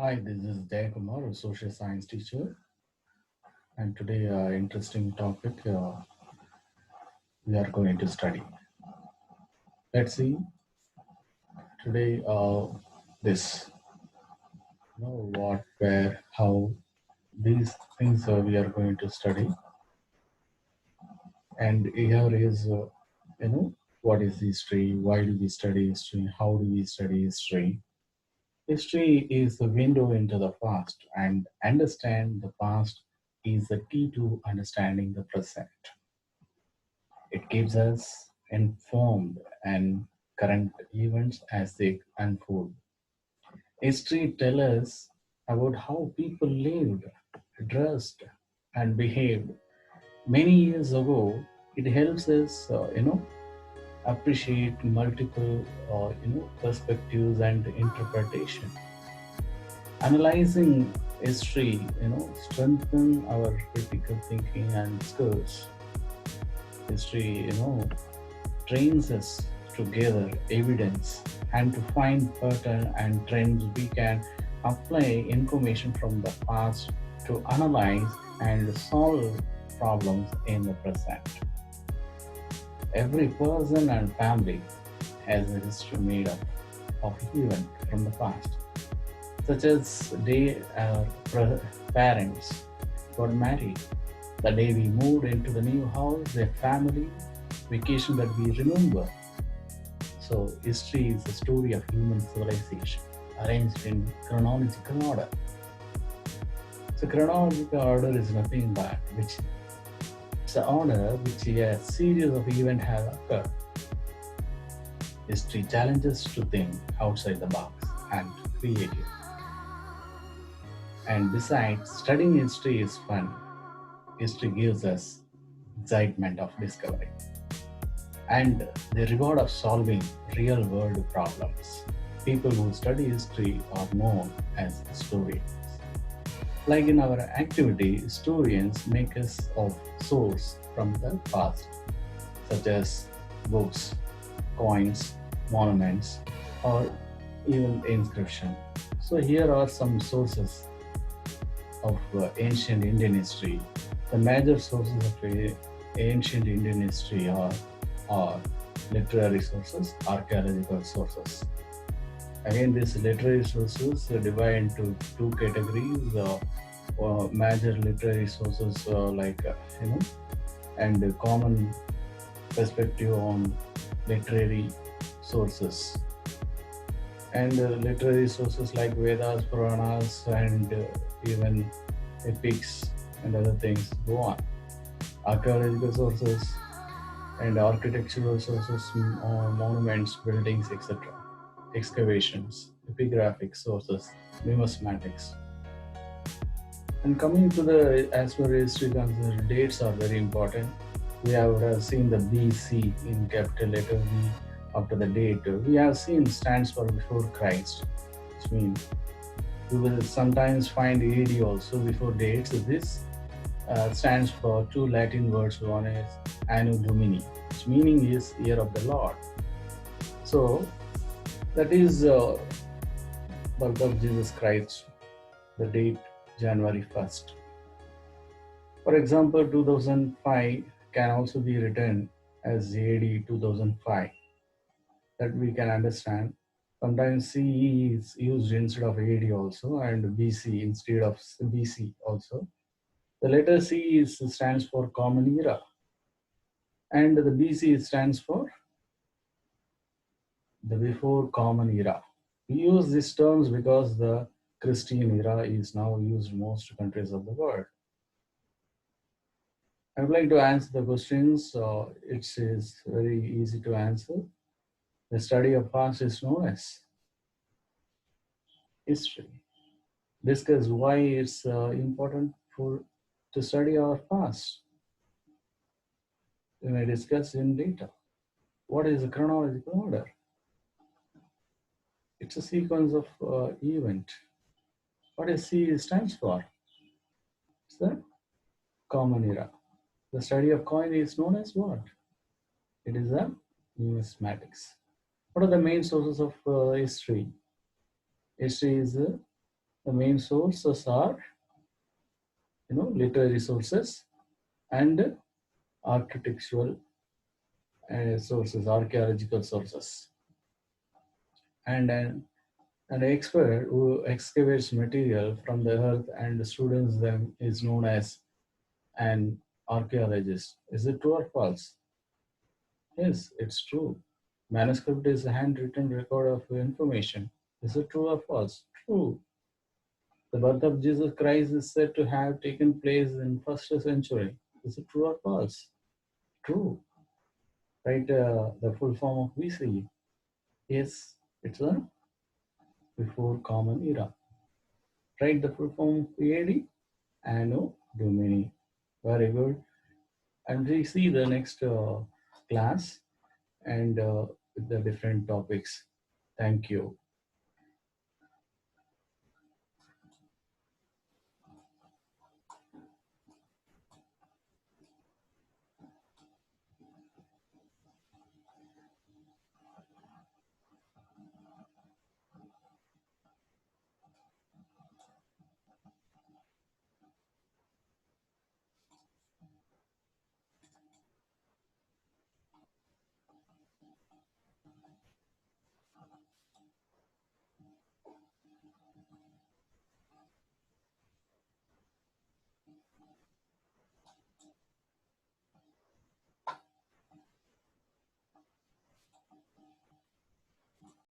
Hi, this is Jayakumar, a social science teacher, and today, interesting topic we are going to study. Let's see today this, what, where, how these things we are going to study, and here is what is history, why do we study history, how do we study history. History is the window into the past, and understand the past is the key to understanding the present. It keeps us informed and current events as they unfold. History tells us about how people lived, dressed, and behaved many years ago. It helps us, appreciate multiple, perspectives and interpretation. Analyzing history, strengthen our critical thinking and skills. History, trains us to gather evidence and to find pattern and trends. We can apply information from the past to analyze and solve problems in the present. Every person and family has a history made up of events from the past, such as the day our parents got married, the day we moved into the new house, a family vacation that we remember. So, history is the story of human civilization arranged in chronological order. So, chronological order is nothing but which it's the order which a series of events have occurred. History challenges to think outside the box and creative. And besides, studying history is fun. History gives us excitement of discovery and the reward of solving real world problems. People who study history are known as historians. Like in our activity, historians make us of source from the past, such as books, coins, monuments, or even inscription. So here are some sources of ancient Indian history. The major sources of ancient Indian history are literary sources, archaeological sources. Again, these literary sources divide into two categories. Major literary sources you know, and a common perspective on literary sources. And literary sources like Vedas, Puranas, and even epics and other things go on. Archaeological sources and architectural sources, monuments, buildings, etc. Excavations, epigraphic sources, numismatics. And coming to the as per history concerned, dates are very important. We have seen the BC in capital letter B after the date. We have seen stands for before Christ, which means we will sometimes find AD also before dates. This stands for two Latin words. One is Anno Domini, which meaning is year of the Lord. So that is birth of Jesus Christ, the date January 1st. For example, 2005 can also be written as AD 2005, that we can understand. Sometimes CE is used instead of AD also, and BC instead of BC also. The letter stands for Common Era, and the BC stands for the Before Common Era. We use these terms because the Christian era is now used in most countries of the world. I would like to answer the questions. It is very easy to answer. The study of past is known as history. Discuss why it's important for to study our past. We may discuss in detail. What is the chronological order? It's a sequence of event. What is C stands for? It's the common era. The study of coin is known as what? It is a numismatics. What are the main sources of history? History is The main sources are, literary sources and architectural sources, archaeological sources, and an expert who excavates material from the earth and students them is known as an archaeologist. Is it true or false? Yes, it's true. Manuscript is a handwritten record of information. Is it true or false? True. The birth of Jesus Christ is said to have taken place in first century. Is it true or false? True. Right, the full form of BCE. Yes, it's a before Common Era. Right, the full form of AD? Anno Domini. Very good. And we see the next class and with the different topics. Thank you.